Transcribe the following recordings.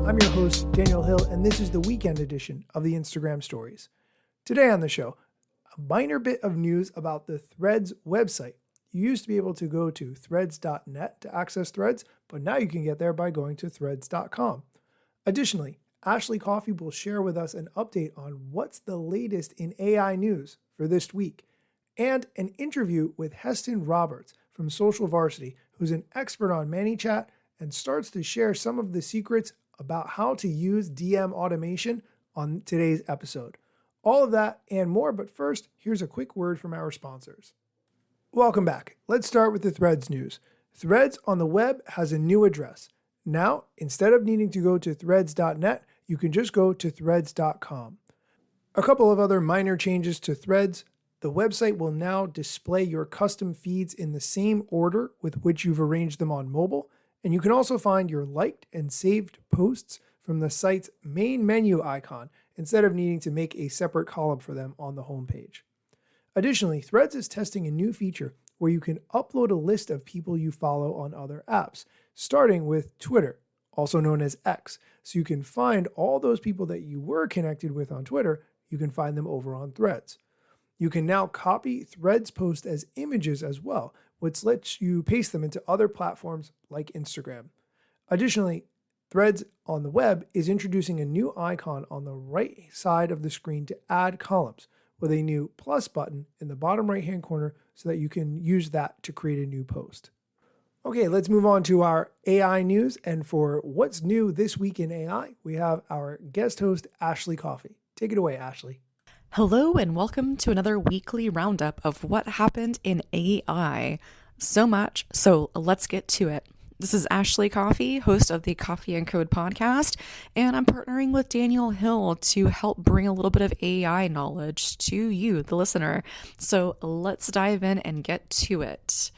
I'm your host, Daniel Hill, and this is the weekend edition of the Instagram Stories. Today on the show, a minor bit of news about the Threads website. You used to be able to go to threads.net to access Threads, but now you can get there by going to threads.com. Additionally, Ashley Coffey will share with us an update on what's the latest in AI news for this week, and an interview with Heston from Social Varsity, who's an expert on ManyChat and starts to share some of the secrets about how to use DM automation on today's episode. All of that and more, but first, here's a quick word from our sponsors. Welcome back. Let's start with the Threads news. Threads on the web has a new address. Now, instead of needing to go to threads.net, you can just go to threads.com. A couple of other minor changes to Threads. The website will now display your custom feeds in the same order with which you've arranged them on mobile, and you can also find your liked and saved posts from the site's main menu icon instead of needing to make a separate column for them on the homepage. Additionally, Threads is testing a new feature where you can upload a list of people you follow on other apps, starting with Twitter, also known as X. So you can find all those people that you were connected with on Twitter, you can find them over on Threads. You can now copy Threads posts as images as well, which lets you paste them into other platforms like Instagram. Additionally, Threads on the web is introducing a new icon on the right side of the screen to add columns, with a new plus button in the bottom right-hand corner so that you can use that to create a new post. Okay, let's move on to our AI news. And for what's new this week in AI, we have our guest host, Ashley Coffey. Take it away, Ashley. Hello and welcome to another weekly roundup of what happened in AI. So much, so let's get to it. This is Ashley Coffey, host of the Coffee and Code podcast, and I'm partnering with Daniel Hill to help bring a little bit of AI knowledge to you, the listener. So let's dive in and get to it.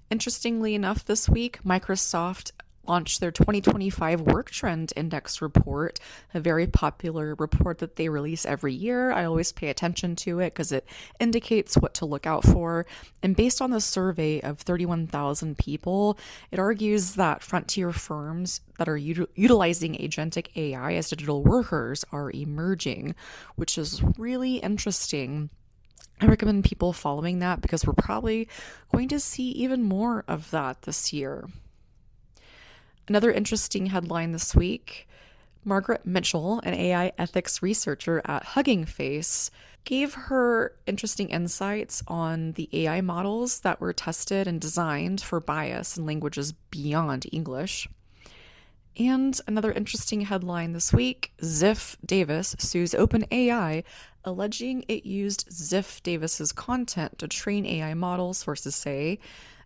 Interestingly enough, this week, Microsoft launched their 2025 Work Trend Index report, a very popular report that they release every year. I always pay attention to it because it indicates what to look out for. And based on the survey of 31,000 people, it argues that frontier firms that are utilizing agentic AI as digital workers are emerging, which is really interesting. I recommend people following that because we're probably going to see even more of that this year. Another interesting headline this week, Margaret Mitchell, an AI ethics researcher at Hugging Face, gave her interesting insights on the AI models that were tested and designed for bias in languages beyond English. And another interesting headline this week, Ziff Davis sues OpenAI, alleging it used Ziff Davis's content to train AI models, sources say.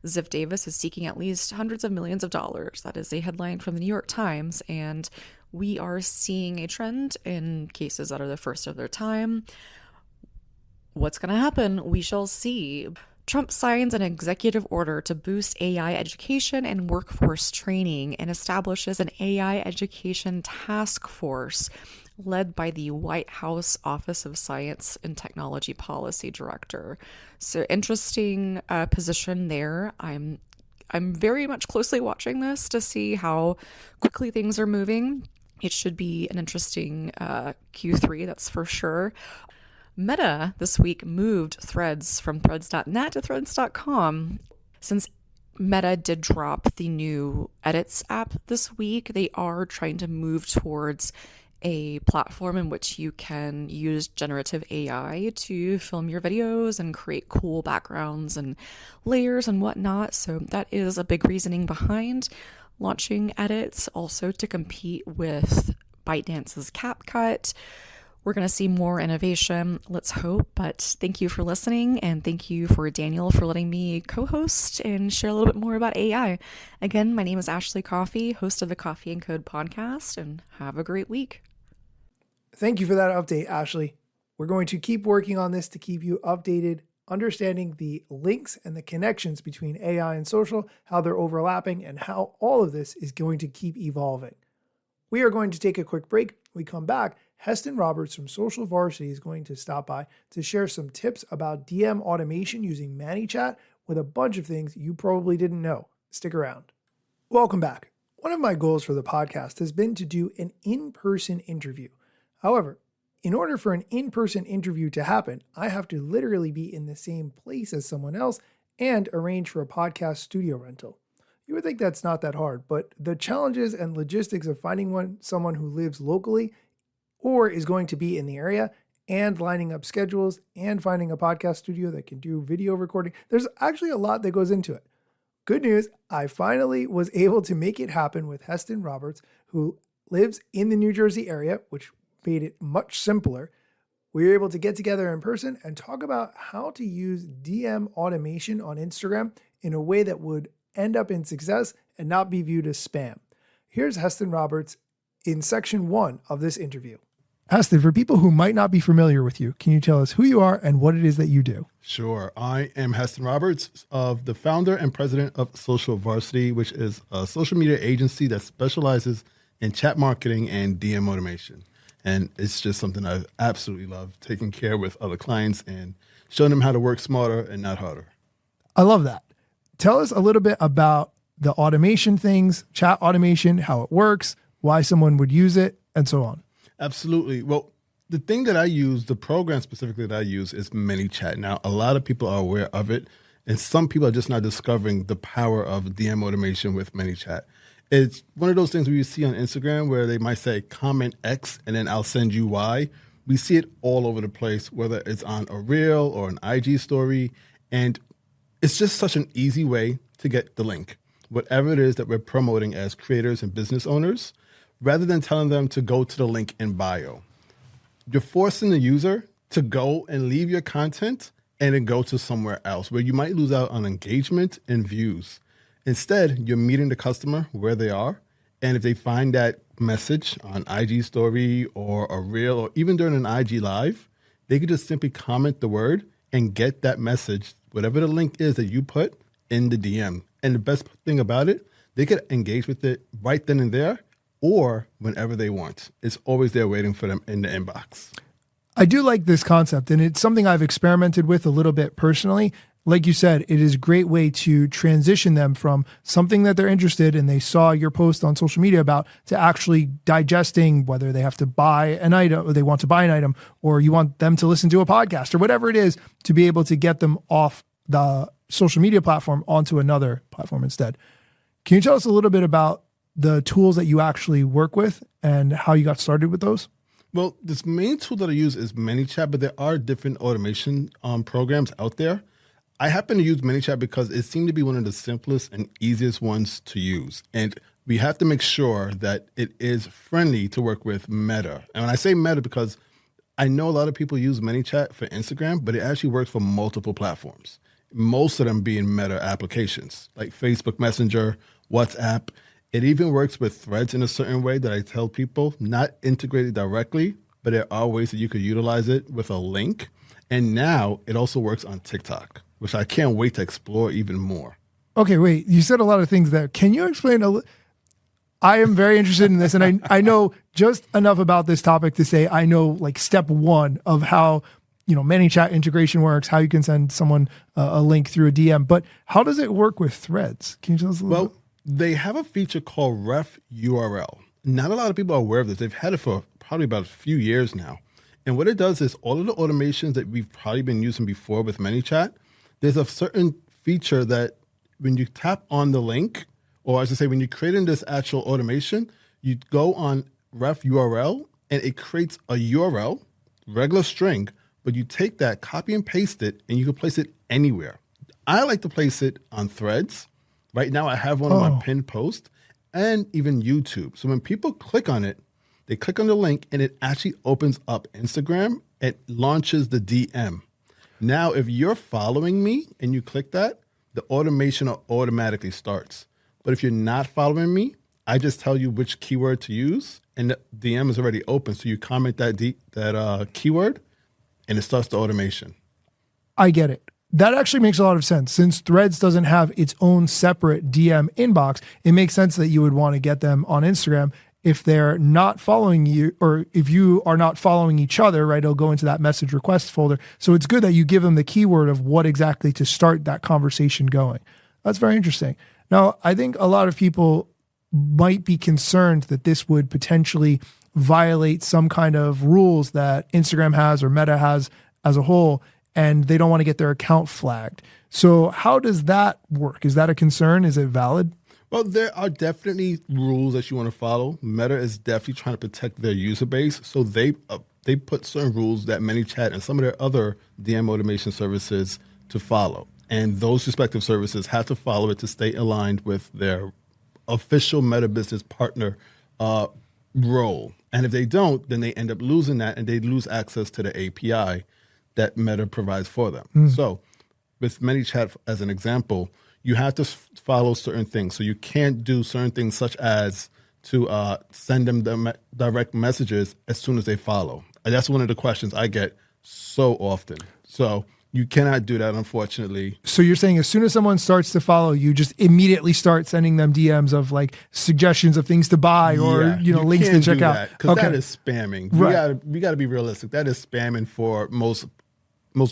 Ziff Davis is seeking at least hundreds of millions of dollars. That is a headline from the New York Times, and we are seeing a trend in cases that are the first of their time. What's going to happen? We shall see. Trump signs an executive order to boost AI education and workforce training and establishes an AI education task force led by the White House Office of Science and Technology Policy Director. So interesting position there. I'm very much closely watching this to see how quickly things are moving. It should be an interesting Q3, that's for sure. Meta this week moved Threads from threads.net to threads.com. Since Meta did drop the new Edits app this week, they are trying to move towards a platform in which you can use generative AI to film your videos and create cool backgrounds and layers and whatnot. So that is a big reasoning behind launching Edits, also to compete with ByteDance's CapCut. We're going to see more innovation, let's hope, but thank you for listening, and thank you for Daniel for letting me co-host and share a little bit more about AI. Again, my name is Ashley Coffey, host of the Coffee and Code podcast, and have a great week. Thank you for that update, Ashley. We're going to keep working on this to keep you updated, understanding the links and the connections between AI and social, how they're overlapping, and how all of this is going to keep evolving. We are going to take a quick break. When we come back, Heston from Social Varsity is going to stop by to share some tips about DM automation using ManyChat with a bunch of things you probably didn't know. Stick around. Welcome back. One of my goals for the podcast has been to do an in-person interview. However, in order for an in-person interview to happen, I have to literally be in the same place as someone else and arrange for a podcast studio rental. You would think that's not that hard, but the challenges and logistics of finding someone who lives locally or is going to be in the area and lining up schedules and finding a podcast studio that can do video recording, there's actually a lot that goes into it. Good news, I finally was able to make it happen with Heston Roberts, who lives in the New Jersey area, which made it much simpler. We were able to get together in person and talk about how to use DM automation on Instagram in a way that would end up in success and not be viewed as spam. Here's Heston Roberts in section 1 of this interview. Heston, for people who might not be familiar with you, can you tell us who you are and what it is that you do? Sure. I am Heston Roberts, the founder and president of Social Varsity, which is a social media agency that specializes in chat marketing and DM automation. And it's just something I absolutely love, taking care with other clients and showing them how to work smarter and not harder. I love that. Tell us a little bit about the automation things, chat automation, how it works, why someone would use it, and so on. Absolutely. Well, the thing that I use, the program specifically that I use is ManyChat. Now, a lot of people are aware of it, and some people are just not discovering the power of DM automation with ManyChat. It's one of those things where you see on Instagram where they might say comment X and then I'll send you Y. We see it all over the place, whether it's on a reel or an IG story. And it's just such an easy way to get the link, whatever it is that we're promoting as creators and business owners, rather than telling them to go to the link in bio. You're forcing the user to go and leave your content and then go to somewhere else where you might lose out on engagement and views. Instead, you're meeting the customer where they are. And if they find that message on IG story or a reel or even during an IG live, they could just simply comment the word and get that message, whatever the link is that you put, in the DM. And the best thing about it, they could engage with it right then and there or whenever they want. It's always there waiting for them in the inbox. I do like this concept, and it's something I've experimented with a little bit personally. Like you said, it is a great way to transition them from something that they're interested in, they saw your post on social media about, to actually digesting whether they have to buy an item or they want to buy an item, or you want them to listen to a podcast or whatever it is, to be able to get them off the social media platform onto another platform instead. Can you tell us a little bit about the tools that you actually work with and how you got started with those? Well, this main tool that I use is ManyChat, but there are different automation programs out there. I happen to use ManyChat because it seemed to be one of the simplest and easiest ones to use. And we have to make sure that it is friendly to work with Meta. And when I say Meta, because I know a lot of people use ManyChat for Instagram, but it actually works for multiple platforms. Most of them being Meta applications like Facebook Messenger, WhatsApp. It even works with Threads in a certain way that I tell people, not integrated directly, but there are ways that you could utilize it with a link. And now it also works on TikTok, which I can't wait to explore even more. Okay, wait, you said a lot of things there. Can you explain I am very interested in this, and I know just enough about this topic to say I know like step 1 of how, ManyChat integration works, how you can send someone a link through a DM, but how does it work with Threads? Can you tell us a little bit? They have a feature called Ref URL. Not a lot of people are aware of this. They've had it for probably about a few years now. And what it does is all of the automations that we've probably been using before with ManyChat, there's a certain feature that when you tap on the link, or as I say, when you're creating this actual automation, you go on Ref URL and it creates a URL, regular string, but you take that, copy and paste it, and you can place it anywhere. I like to place it on Threads. Right now I have one on my pinned post and even YouTube. So when people click on it, they click on the link and it actually opens up Instagram. It launches the DM. Now, if you're following me and you click that, the automation automatically starts. But if you're not following me, I just tell you which keyword to use and the DM is already open. So you comment that keyword and it starts the automation. I get it. That actually makes a lot of sense. Since Threads doesn't have its own separate DM inbox, it makes sense that you would want to get them on Instagram. If they're not following you, or if you are not following each other, right, it'll go into that message request folder. So it's good that you give them the keyword of what exactly to start that conversation going. That's very interesting. Now, I think a lot of people might be concerned that this would potentially violate some kind of rules that Instagram has or Meta has as a whole, and they don't want to get their account flagged. So how does that work? Is that a concern? Is it valid? Well, there are definitely rules that you want to follow. Meta is definitely trying to protect their user base, so they put certain rules that ManyChat and some of their other DM automation services to follow. And those respective services have to follow it to stay aligned with their official Meta business partner role. And if they don't, then they end up losing that, and they lose access to the API that Meta provides for them. So with ManyChat, as an example, you have to follow certain things. So you can't do certain things such as to send them direct messages as soon as they follow. And that's one of the questions I get so often. So you cannot do that, unfortunately. So you're saying as soon as someone starts to follow you, just immediately start sending them DMs of like suggestions of things to buy or links to check out. Because that is spamming. Right. We got to be realistic. That is spamming for most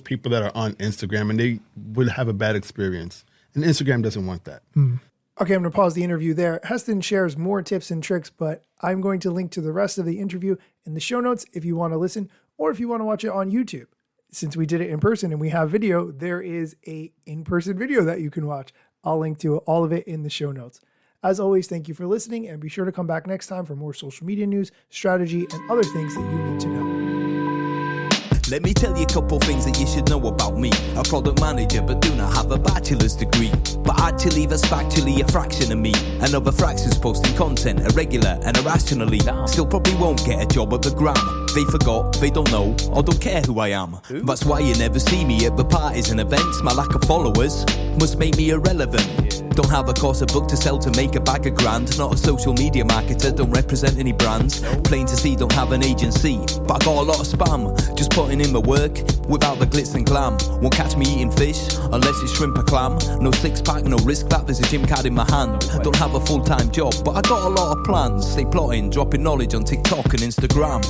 people that are on Instagram, and they would have a bad experience. And Instagram doesn't want that. Okay, I'm going to pause the interview there. Heston shares more tips and tricks, but I'm going to link to the rest of the interview in the show notes if you want to listen or if you want to watch it on YouTube. Since we did it in person and we have video, there is a in-person video that you can watch. I'll link to all of it in the show notes. As always, thank you for listening, and be sure to come back next time for more social media news, strategy, and other things that you need to know. Let me tell you a couple things that you should know about me. A product manager, but do not have a bachelor's degree. But actually, that's factually a fraction of me. Another fraction's posting content irregular and irrationally. Still probably won't get a job at the Gram. They forgot, they don't know, or don't care who I am. That's why you never see me at the parties and events. My lack of followers must make me irrelevant. Don't have a course, a book to sell to make a bag of grand. Not a social media marketer, don't represent any brands. Plain to see, don't have an agency, but I got a lot of spam. Just putting in my work without the glitz and glam. Won't catch me eating fish unless it's shrimp or clam. No six pack, no risk that there's a gym card in my hand. Don't have a full-time job, but I got a lot of plans. Stay plotting, dropping knowledge on TikTok and Instagram.